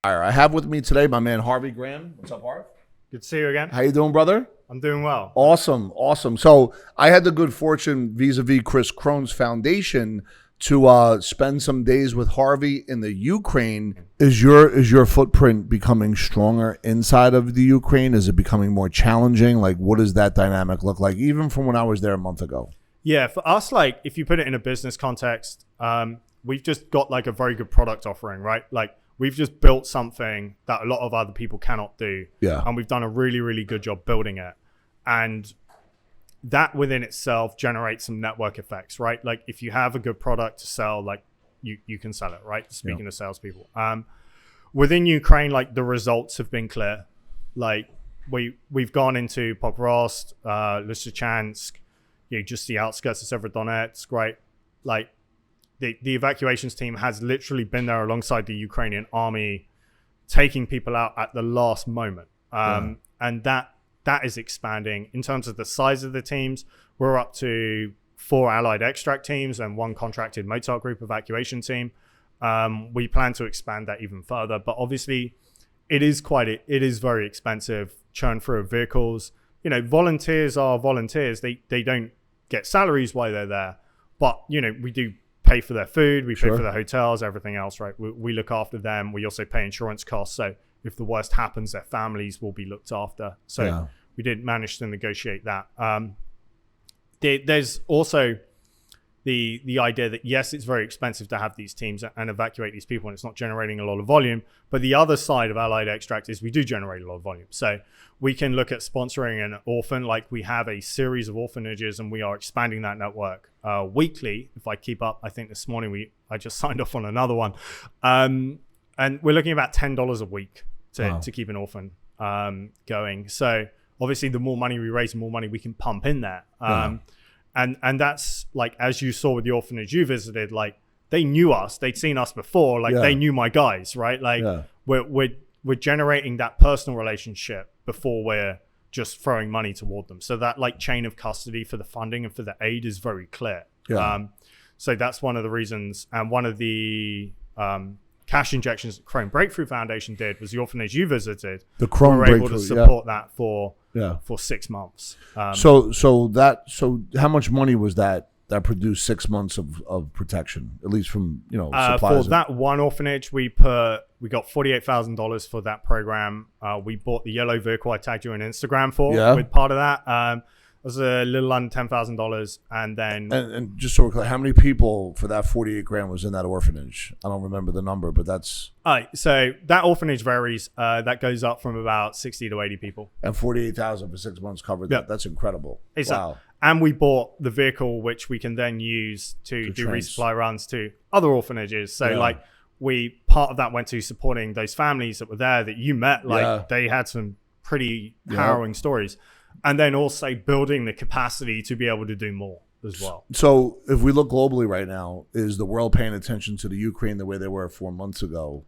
Empire. I have with me today my man Harvey Graham. What's up, Harv? Good to see you again. How you doing, brother? I'm doing well. Awesome. So I had the good fortune vis-a-vis Chris Krohn's foundation to spend some days with Harvey in the Ukraine. Is your footprint becoming stronger inside of the Ukraine? Is it becoming more challenging? Like, what does that dynamic look like, even from when I was there a month ago? Yeah, for us, like, if you put it in a business context, we've just got like a very good product offering, right? Like, we've just built something that a lot of other people cannot do. Yeah. And we've done a really, really good job building it. And that within itself generates some network effects, right? Like, if you have a good product to sell, like, you can sell it, right? Speaking of salespeople. Within Ukraine, like, the results have been clear. Like, we've gone into Pokrovsk, Lysychansk, just the outskirts of Severodonetsk, right? Like, the evacuations team has literally been there alongside the Ukrainian army, taking people out at the last moment. And that is expanding. In terms of the size of the teams, we're up to 4 allied extract teams and 1 contracted Mozart group evacuation team. We plan to expand that even further, but obviously it is very expensive. Churn through vehicles. Volunteers are volunteers. They don't get salaries while they're there, but we do pay for their food, we pay for their hotels, everything else, right? We look after them. We also pay insurance costs. So if the worst happens, their families will be looked after. So we did manage to negotiate that. There's also the idea that, yes, it's very expensive to have these teams and evacuate these people, and it's not generating a lot of volume. But the other side of Allied Extract is we do generate a lot of volume. So we can look at sponsoring an orphan. Like, we have a series of orphanages, and we are expanding that network weekly. If I keep up, I think this morning I just signed off on another one. And we're looking at about $10 a week to keep an orphan going. So obviously, the more money we raise, the more money we can pump in there. And that's, like, as you saw with the orphanage you visited, like, they knew us, they'd seen us before, like they knew my guys, right? Like we're generating that personal relationship before we're just throwing money toward them. So that, like, chain of custody for the funding and for the aid is very clear. So that's one of the reasons. And one of the cash injections that Krohn Breakthrough Foundation did was the orphanage you visited. The Krohn Breakthrough, we were able to support that for 6 months. So how much money was that produced 6 months of protection, at least from supplies? For that one orphanage, we got $48,000 for that program. We bought the yellow vehicle I tagged you on Instagram for with part of that. It was a little under $10,000, and then and just so we're clear, how many people for that 48 grand was in that orphanage? I don't remember the number, but that's so that orphanage varies. That goes up from about 60 to 80 people. And 48,000 for 6 months covered that. That's incredible. Wow. And we bought the vehicle, which we can then use to do resupply runs to other orphanages. So part of that went to supporting those families that were there that you met. Like, they had some pretty harrowing stories. And then also building the capacity to be able to do more as well. So if we look globally right now, is the world paying attention to the Ukraine the way they were 4 months ago,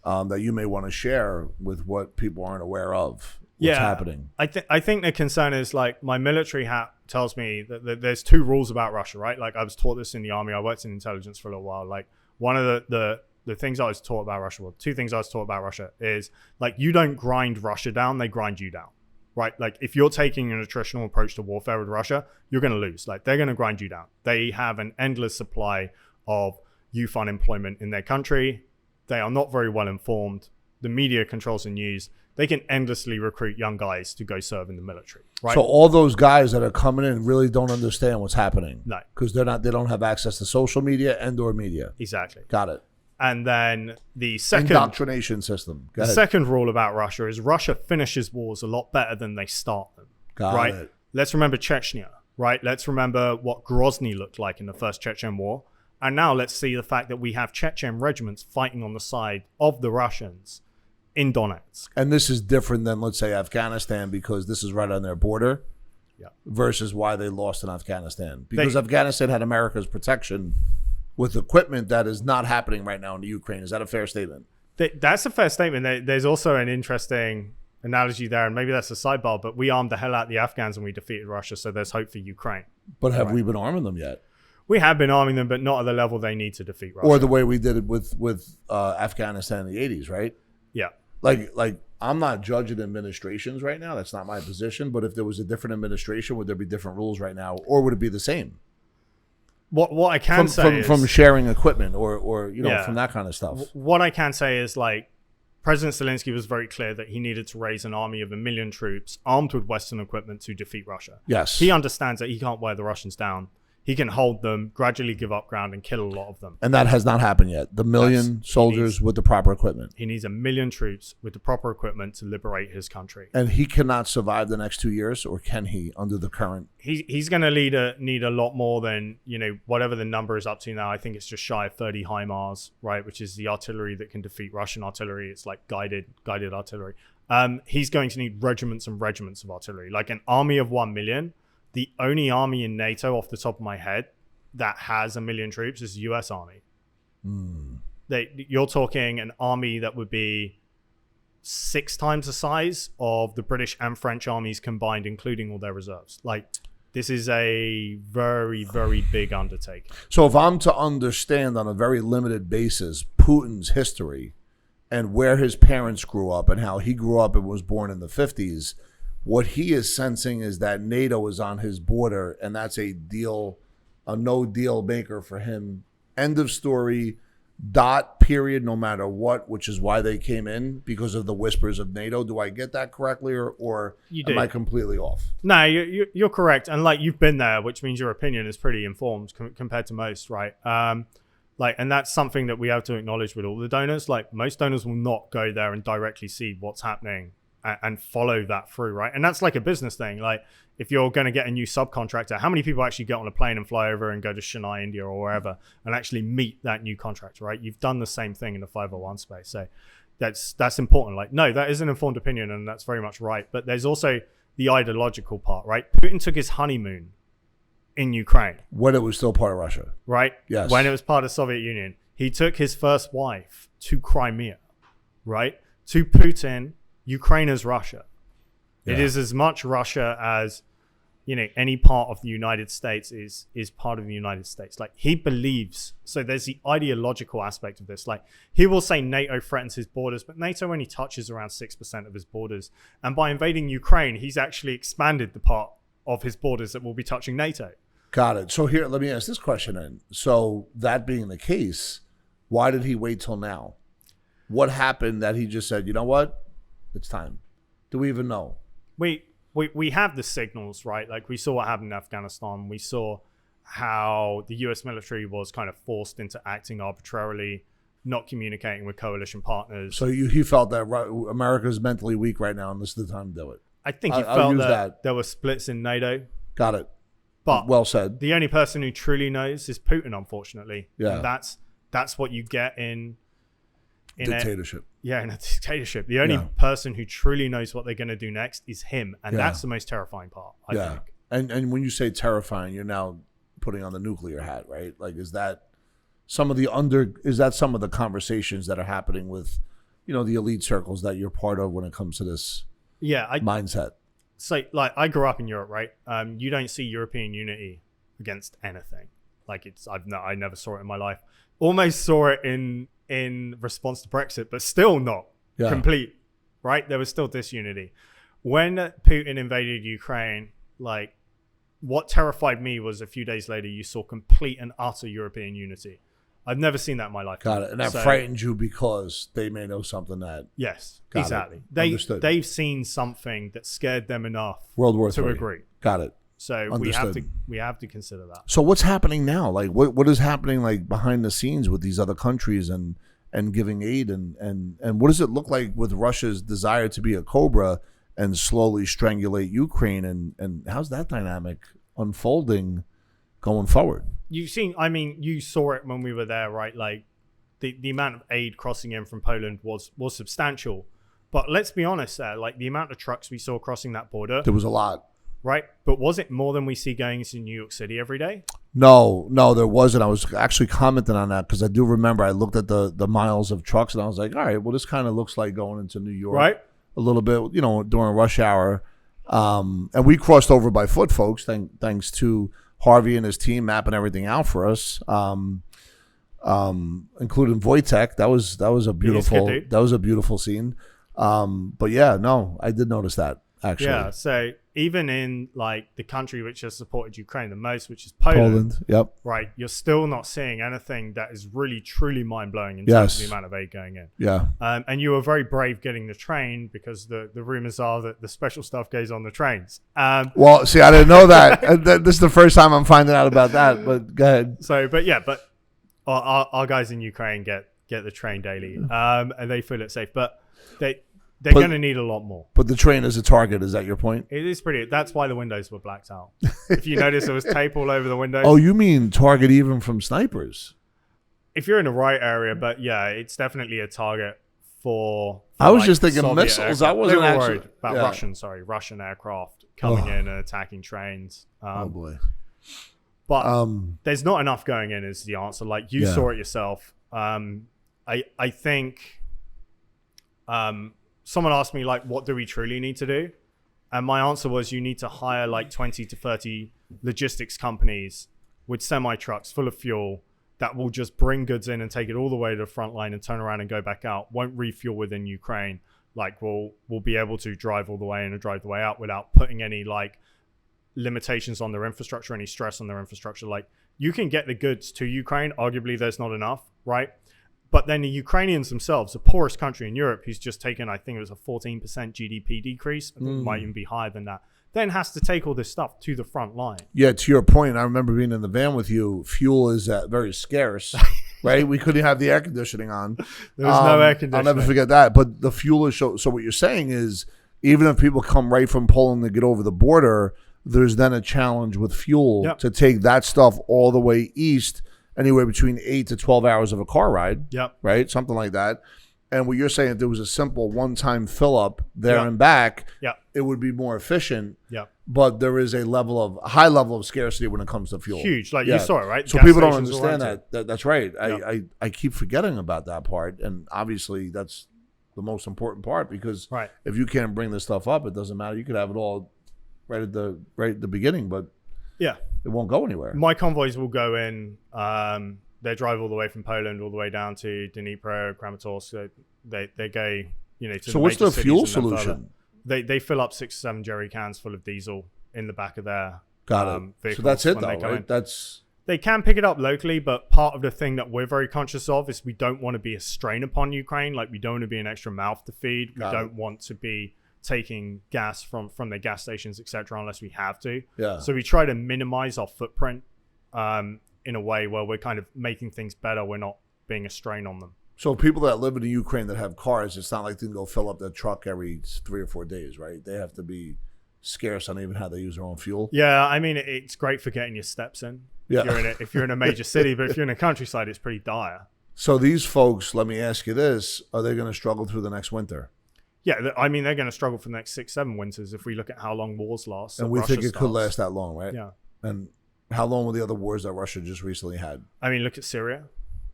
that you may want to share with what people aren't aware of? What's happening? I think the concern is, like, my military hat tells me that there's 2 rules about Russia, right? Like, I was taught this in the army. I worked in intelligence for a little while. Like, one of the things I was taught about Russia, well, 2 things I was taught about Russia is, like, you don't grind Russia down, they grind you down. Right? Like, if you're taking an attritional approach to warfare with Russia, you're going to lose. Like, they're going to grind you down. They have an endless supply of youth unemployment in their country. They are not very well informed. The media controls the news. They can endlessly recruit young guys to go serve in the military. Right? So all those guys that are coming in really don't understand what's happening. No. Because they don't have access to social media and/or media. Exactly. Got it. And then the second indoctrination system. The second rule about Russia is Russia finishes wars a lot better than they start them. Got it. Let's remember Chechnya, right? Let's remember what Grozny looked like in the first Chechen war. And now let's see the fact that we have Chechen regiments fighting on the side of the Russians in Donetsk. And this is different than, let's say, Afghanistan, because this is right on their border. Versus why they lost in Afghanistan. Because Afghanistan had America's protection with equipment that is not happening right now in the Ukraine. Is that a fair statement? That's a fair statement. There's also an interesting analogy there, and maybe that's a sidebar, but we armed the hell out of the Afghans and we defeated Russia, so there's hope for Ukraine. But have we been arming them yet? We have been arming them, but not at the level they need to defeat Russia. Or the way we did it with Afghanistan in the 80s, right? Yeah. Like I'm not judging administrations right now. That's not my position. But if there was a different administration, would there be different rules right now, or would it be the same? What I can say is, from sharing equipment or Yeah. from that kind of stuff. what I can say is, like, President Zelensky was very clear that he needed to raise an army of 1 million troops armed with Western equipment to defeat Russia. Yes. He understands that he can't wear the Russians down. He can hold them, gradually give up ground, and kill a lot of them. And that has not happened yet. The million soldiers with the proper equipment. He needs 1 million troops with the proper equipment to liberate his country. And he cannot survive the next 2 years, or can he, under the current? He's going to need a lot more than, whatever the number is up to now. I think it's just shy of 30 HIMARS, right, which is the artillery that can defeat Russian artillery. It's like guided artillery. He's going to need regiments and regiments of artillery, like an army of 1 million. The only army in NATO, off the top of my head, that has 1 million troops is the US Army. You're talking an army that would be 6 times the size of the British and French armies combined, including all their reserves. Like, this is a very, very big undertaking. So if I'm to understand on a very limited basis Putin's history and where his parents grew up and how he grew up and was born in the 50s, what he is sensing is that NATO is on his border, and that's a no deal maker for him. End of story, period, no matter what, which is why they came in, because of the whispers of NATO. Do I get that correctly, or am I completely off? No, you're correct. And like, you've been there, which means your opinion is pretty informed compared to most, right? And that's something that we have to acknowledge with all the donors. Like, most donors will not go there and directly see what's happening and follow that through, right? And that's like a business thing. Like, if you're going to get a new subcontractor, how many people actually get on a plane and fly over and go to Chennai, India, or wherever, and actually meet that new contractor, right? You've done the same thing in the 501 space. So that's important. Like, no, that is an informed opinion, and that's very much right. But there's also the ideological part, right? Putin took his honeymoon in Ukraine. When it was still part of Russia. Right? Yes. When it was part of the Soviet Union. He took his first wife to Crimea, right? To Putin, Ukraine is Russia. Yeah. It is as much Russia as, any part of the United States is part of the United States. Like, he believes, so there's the ideological aspect of this. Like, he will say NATO threatens his borders, but NATO only touches around 6% of his borders. And by invading Ukraine, he's actually expanded the part of his borders that will be touching NATO. Got it. So here, let me ask this question then. So that being the case, why did he wait till now? What happened that he just said, you know what? It's time. Do we even know? We have the signals, right? Like, we saw what happened in Afghanistan. We saw how the US military was kind of forced into acting arbitrarily, not communicating with coalition partners. So he felt that America's mentally weak right now, and this is the time to do it. I think he felt that there were splits in NATO. Got it. But well said. The only person who truly knows is Putin, unfortunately. Yeah. And that's what you get in dictatorship. In a dictatorship. The only person who truly knows what they're going to do next is him. And that's the most terrifying part, I think. And when you say terrifying, you're now putting on the nuclear hat, right? Like, is that some of the conversations that are happening with, the elite circles that you're part of when it comes to this mindset? So, like, I grew up in Europe, right? You don't see European unity against anything. Like, I never saw it in my life. Almost saw it in response to Brexit, but still not complete, right? There was still disunity. When Putin invaded Ukraine, like, what terrified me was a few days later, you saw complete and utter European unity. I've never seen that in my life. Got it. And that frightened you because they may know something that... Yes, Got exactly. Understood. They've seen something that scared them enough World War to III. agree. Got it. So we have to consider that. So what's happening now? Like, what is happening, like, behind the scenes with these other countries and giving aid and what does it look like with Russia's desire to be a cobra and slowly strangulate Ukraine, and how's that dynamic unfolding going forward? You saw it when we were there, right? Like, the amount of aid crossing in from Poland was substantial. But let's be honest there, like, the amount of trucks we saw crossing that border. There was a lot. Right? But was it more than we see going into New York City every day? No, there wasn't. I was actually commenting on that because I do remember I looked at the miles of trucks and I was like, all right, well, this kind of looks like going into New York. Right. A little bit, during rush hour. And we crossed over by foot, folks, thanks to Harvey and his team mapping everything out for us. including Wojtek. That was a beautiful scene. But yeah, no, I did notice that actually. Yeah. So even in like the country which has supported Ukraine the most, which is Poland. Yep. Right. You're still not seeing anything that is really truly mind blowing in terms of the amount of aid going in. Yeah. And you were very brave getting the train because the rumors are that the special stuff goes on the trains. Well, see, I didn't know that. This is the first time I'm finding out about that. But go ahead. So, but our guys in Ukraine get the train daily, and they feel it's safe. But they're going to need a lot more. But the train is a target. Is that your point? It is pretty. That's why the windows were blacked out. If you notice, there was tape all over the windows. Oh, you mean target even from snipers? If you're in the right area, but yeah, it's definitely a target for I was like just thinking Soviet missiles. aircraft. I wasn't they were actually worried about Russian aircraft coming in and attacking trains. Oh boy. But there's not enough going in is the answer. Like you saw it yourself. I think someone asked me like, what do we truly need to do? And my answer was you need to hire like 20 to 30 logistics companies with semi trucks full of fuel that will just bring goods in and take it all the way to the front line and turn around and go back out. Won't refuel within Ukraine. Like we'll be able to drive all the way in and drive the way out without putting any like limitations on their infrastructure, any stress on their infrastructure. Like you can get the goods to Ukraine. Arguably there's not enough, right? But then the Ukrainians themselves, the poorest country in Europe, who's just taken, I think it was a 14% GDP decrease, I think it might even be higher than that, then has to take all this stuff to the front line. Yeah, to your point, I remember being in the van with you. Fuel is very scarce, right? We couldn't have the air conditioning on. There was no air conditioning. I'll never forget that. But the fuel is so what you're saying is, even if people come right from Poland to get over the border, there's then a challenge with fuel to take that stuff all the way east, anywhere between 8 to 12 hours of a car ride, right? Something like that. And what you're saying, if there was a simple one-time fill-up there and back, it would be more efficient. But there is a high level of scarcity when it comes to fuel. Huge, like you saw it, right? So people don't understand that. That's right. I keep forgetting about that part, and obviously that's the most important part because if you can't bring this stuff up, it doesn't matter. You could have it all right at the beginning, but it won't go anywhere. My convoys will go in. They drive all the way from Poland all the way down to Dnipro, Kramatorsk. So they go, to so what's the fuel solution? They fill up 6 or 7 jerry cans full of diesel in the back of their vehicles. So that's it though, right? They can pick it up locally, but part of the thing that we're very conscious of is we don't want to be a strain upon Ukraine. Like we don't want to be an extra mouth to feed. We don't want to be taking gas from their gas stations, etc., unless we have to. So we try to minimize our footprint in a way where we're kind of making things better. We're not being a strain on them. So people that live in the Ukraine that have cars, it's not like they can go fill up their truck every 3 or 4 days, right? They have to be scarce on even how they use their own fuel. Yeah, I mean, it's great for getting your steps in. If you're in a major city, but if you're in a countryside, it's pretty dire. So these folks, let me ask you this, are they going to struggle through the next winter? Yeah, I mean, they're going to struggle for the next 6-7 winters if we look at how long wars last. And we think it could last that long, right? Yeah. And how long were the other wars that Russia just recently had? I mean, look at Syria.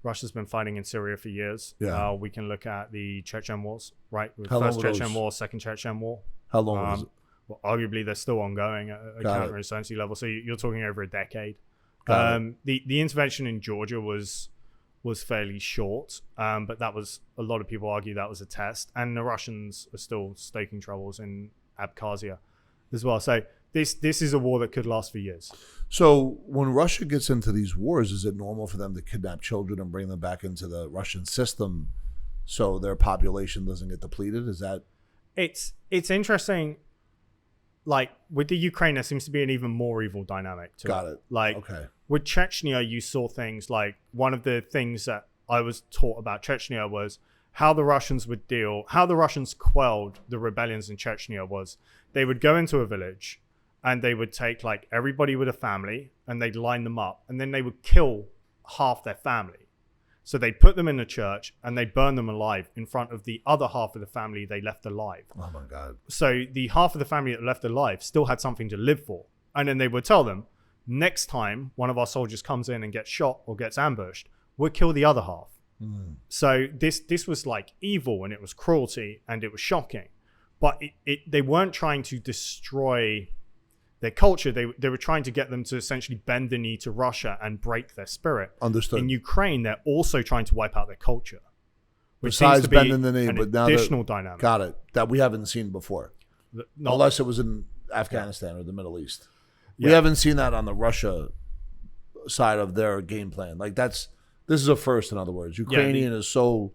Russia's been fighting in Syria for years. Yeah. We can look at the Chechen wars, right? First Chechen war, second Chechen war. How long was it? Well, arguably, they're still ongoing at a counterinsurgency level. So you're talking over a decade. The intervention in Georgia was fairly short, but that was, a lot of people argue that was a test. And the Russians are still stoking troubles in Abkhazia as well. So this is a war that could last for years. So when Russia gets into these wars, is it normal for them to kidnap children and bring them back into the Russian system so their population doesn't get depleted? Is that... It's interesting. Like with the Ukraine, there seems to be an even more evil dynamic to it. Got it. Like with Chechnya, you saw things like, one of the things that I was taught about Chechnya was how the Russians quelled the rebellions in Chechnya was they would go into a village and they would take like everybody with a family and they'd line them up and then they would kill half their family. So they'd put them in a church and they'd burn them alive in front of the other half of the family they left alive. Oh my God. So the half of the family that left alive still had something to live for. And then they would tell them, next time one of our soldiers comes in and gets shot or gets ambushed, we'll kill the other half. So this was like evil and it was cruelty and it was shocking. But they weren't trying to destroy their culture. They were trying to get them to essentially bend the knee to Russia and break their spirit. Understood. In Ukraine, they're also trying to wipe out their culture, which Besides seems to be bending the knee, an but now additional dynamic. Got it. That we haven't seen before, unless it was in Afghanistan or the Middle East. We haven't seen that on the Russia side of their game plan. Like this is a first. In other words, Ukrainian is so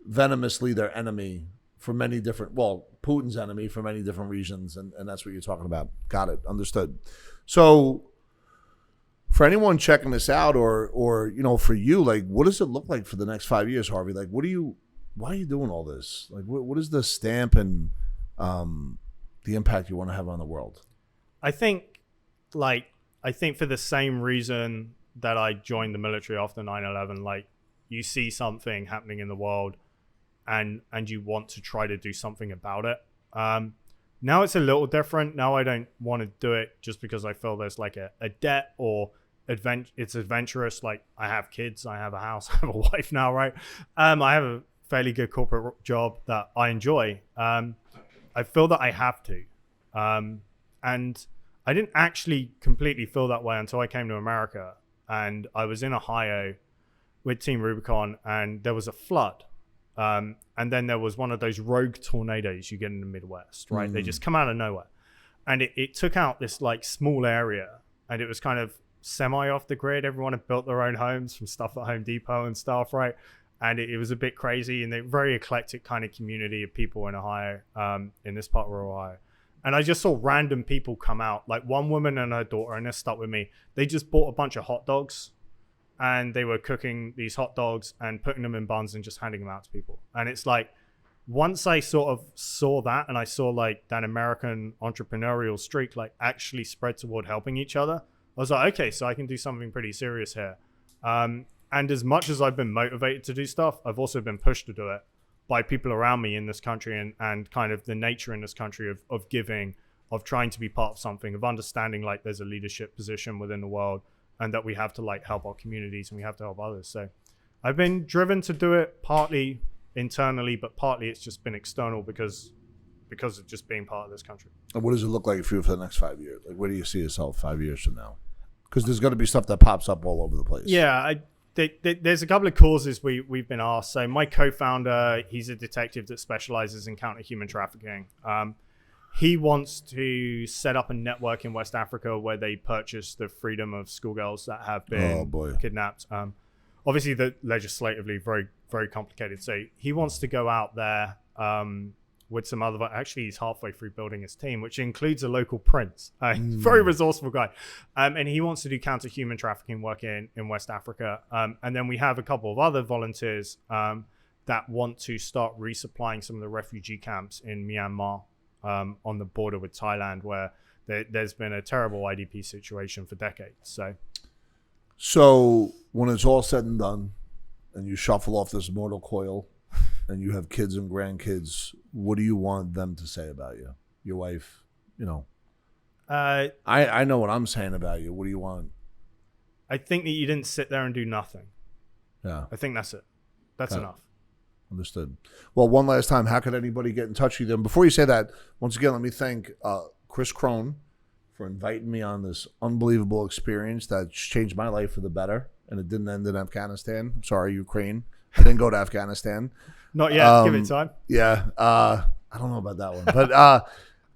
venomously their enemy for many different. Well, Putin's enemy for many different reasons, and that's what you're talking about. Got it. Understood. So, for anyone checking this out, or for you, like, what does it look like for the next 5 years, Harvey? Like, why are you doing all this? Like, what is the stamp and the impact you want to have on the world? I think for the same reason that I joined the military after 9/11, like, you see something happening in the world and you want to try to do something about it. Now it's a little different. Now I don't want to do it just because I feel there's like a debt or it's adventurous. Like, I have kids, I have a house, I have a wife now, right? I have a fairly good corporate job that I enjoy. I feel that I have to. And I didn't actually completely feel that way until I came to America, and I was in Ohio with Team Rubicon, and there was a flood. And then there was one of those rogue tornadoes you get in the Midwest, right? They just come out of nowhere. And it took out this like small area, and it was kind of semi off the grid. Everyone had built their own homes from stuff at Home Depot and stuff, right? And it was a bit crazy, and a very eclectic kind of community of people in Ohio, in this part of rural Ohio. And I just saw random people come out, like one woman and her daughter, and this stuck with me. They just bought a bunch of hot dogs, and they were cooking these hot dogs and putting them in buns and just handing them out to people. And it's like, once I sort of saw that, and I saw like that American entrepreneurial streak like actually spread toward helping each other, I was like, okay, so I can do something pretty serious here. And as much as I've been motivated to do stuff, I've also been pushed to do it by people around me in this country, and kind of the nature in this country of giving, of trying to be part of something, of understanding like there's a leadership position within the world, and that we have to like help our communities and we have to help others. So I've been driven to do it partly internally, but partly it's just been external because of just being part of this country. And what does it look like for you for the next 5 years? Like, where do you see yourself 5 years from now? Because there's going to be stuff that pops up all over the place. Yeah, there's a couple of causes we've been asked. So my co-founder, he's a detective that specializes in counter human trafficking. He wants to set up a network in West Africa where they purchase the freedom of schoolgirls that have been kidnapped. Obviously, legislatively very, very complicated. So he wants to go out there with some other. Actually, he's halfway through building his team, which includes a local prince. Very resourceful guy, and he wants to do counter human trafficking work in West Africa. And then we have a couple of other volunteers that want to start resupplying some of the refugee camps in Myanmar, on the border with Thailand, where there's been a terrible IDP situation for decades. So when it's all said and done, and you shuffle off this mortal coil, and you have kids and grandkids, what do you want them to say about you? Your wife, I know what I'm saying about you. What do you want? I think that you didn't sit there and do nothing. Yeah. I think that's it. That's enough. Understood. Well, one last time, how could anybody get in touch with you? And before you say that, once again, let me thank Chris Crone for inviting me on this unbelievable experience that's changed my life for the better. And it didn't end in Afghanistan. I'm sorry, Ukraine. I didn't go to Afghanistan. Not yet. Give it time. Yeah. I don't know about that one. But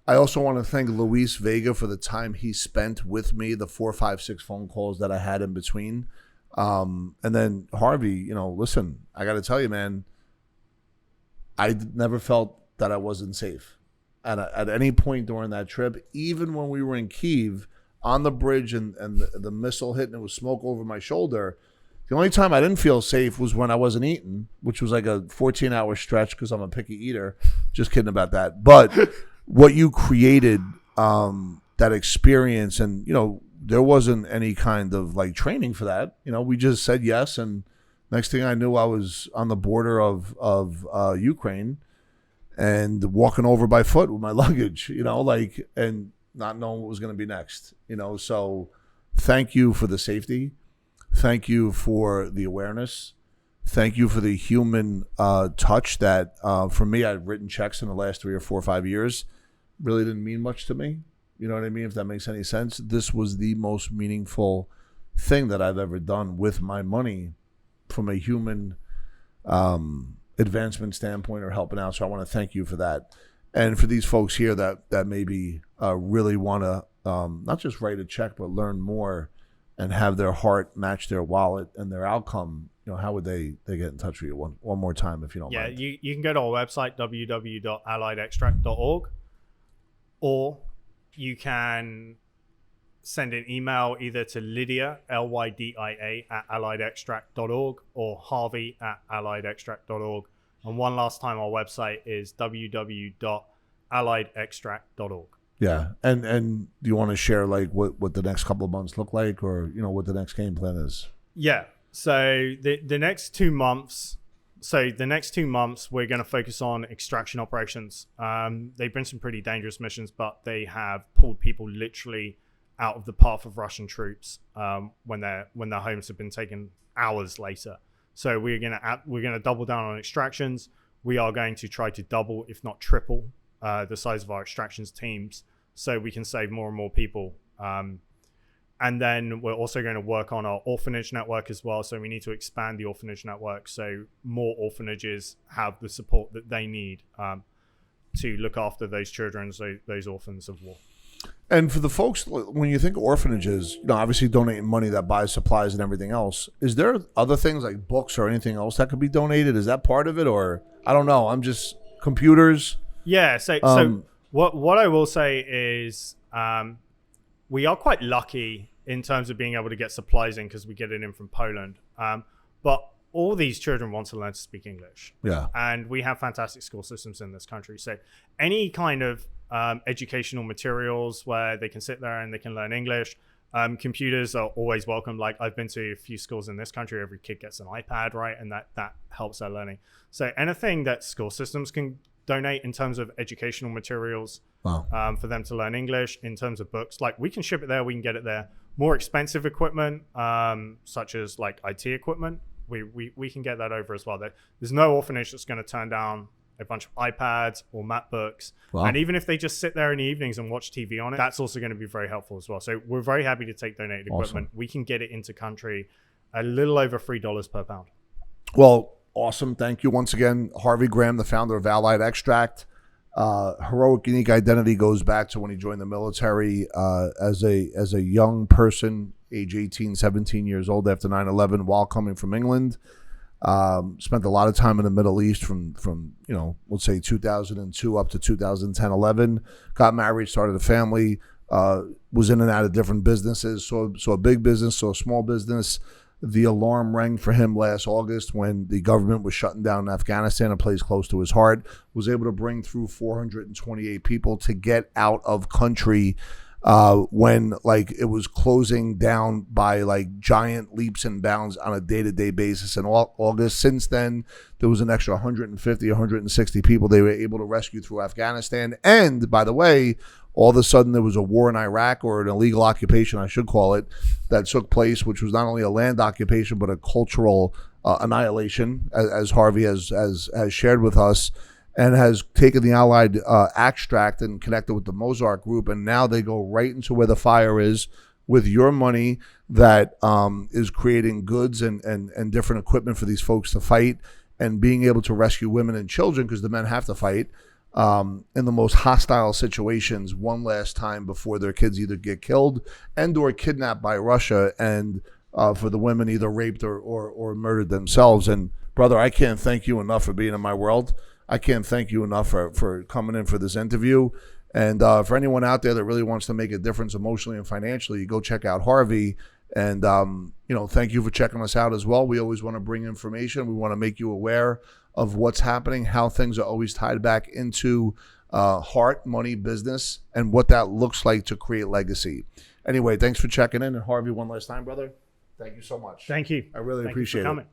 I also want to thank Luis Vega for the time he spent with me, the 4, 5, 6 phone calls that I had in between. And then Harvey, listen, I got to tell you, man, I never felt that I wasn't safe at any point during that trip. Even when we were in Kyiv on the bridge and the missile hit and it was smoke over my shoulder, the only time I didn't feel safe was when I wasn't eating, which was like a 14-hour stretch because I'm a picky eater. Just kidding about that. But what you created, that experience, and, there wasn't any kind of like training for that. We just said yes, and next thing I knew, I was on the border of Ukraine and walking over by foot with my luggage, and not knowing what was going to be next, So thank you for the safety. Thank you for the awareness. Thank you for the human touch that, for me, I've written checks in the last 3 or 4 or 5 years. Really didn't mean much to me. You know what I mean? If that makes any sense. This was the most meaningful thing that I've ever done with my money from a human advancement standpoint or helping out. So I want to thank you for that. And for these folks here that maybe really want to not just write a check, but learn more and have their heart match their wallet and their outcome, how would they get in touch with you one more time, if you don't mind? Yeah, you can go to our website, www.alliedextract.org, or you can send an email either to Lydia, Lydia, at alliedextract.org, or Harvey at alliedextract.org. And one last time, our website is www.alliedextract.org. Yeah. And do you want to share like what the next couple of months look like, or, what the next game plan is? Yeah. So the next 2 months, we're going to focus on extraction operations. They've been some pretty dangerous missions, but they have pulled people literally out of the path of Russian troops when their homes have been taken hours later. So we're gonna double down on extractions. We are going to try to double, if not triple, the size of our extractions teams, so we can save more and more people. And then we're also going to work on our orphanage network as well. So we need to expand the orphanage network so more orphanages have the support that they need to look after those children, those orphans of war. And for the folks, when you think orphanages, obviously donating money that buys supplies and everything else, is there other things like books or anything else that could be donated? Is that part of it? Or I don't know. I'm just computers. Yeah. So what I will say is we are quite lucky in terms of being able to get supplies in because we get it in from Poland. But all these children want to learn to speak English. Yeah. And we have fantastic school systems in this country. So any kind of educational materials where they can sit there and they can learn English. Computers are always welcome. Like I've been to a few schools in this country, every kid gets an iPad, right? And that helps their learning. So anything that school systems can donate in terms of educational materials for them to learn English, in terms of books, like we can ship it there, we can get it there. More expensive equipment, such as like IT equipment, we can get that over as well. There's no orphanage that's going to turn down a bunch of iPads or MacBooks. Wow. And even if they just sit there in the evenings and watch TV on it, that's also going to be very helpful as well. So we're very happy to take donated equipment. We can get it into country a little over $3 per pound. Well, awesome. Thank you once again, Harvey Graham, the founder of Allied Extract. Heroic, unique identity goes back to when he joined the military as a young person, age 18, 17 years old after 9/11, while coming from England. Spent a lot of time in the Middle East from let's say 2002 up to 2010, 11. Got married, started a family, was in and out of different businesses. So a big business, so a small business. The alarm rang for him last August when the government was shutting down Afghanistan, a place close to his heart. Was able to bring through 428 people to get out of country when like it was closing down by like giant leaps and bounds on a day-to-day basis in August. Since then, there was an extra 150, 160 people they were able to rescue through Afghanistan. And by the way, all of a sudden there was a war in Iraq, or an illegal occupation, I should call it, that took place, which was not only a land occupation, but a cultural annihilation, as Harvey has shared with us, and has taken the Allied extract and connected with the Mozart group. And now they go right into where the fire is with your money that is creating goods and different equipment for these folks to fight, and being able to rescue women and children, because the men have to fight in the most hostile situations one last time before their kids either get killed and or kidnapped by Russia, and for the women either raped or murdered themselves. And brother, I can't thank you enough for being in my world. I can't thank you enough for coming in for this interview. And for anyone out there that really wants to make a difference emotionally and financially, go check out Harvey. And, thank you for checking us out as well. We always want to bring information. We want to make you aware of what's happening, how things are always tied back into heart, money, business, and what that looks like to create legacy. Anyway, thanks for checking in. And Harvey, one last time, brother, thank you so much. Thank you. I really appreciate it.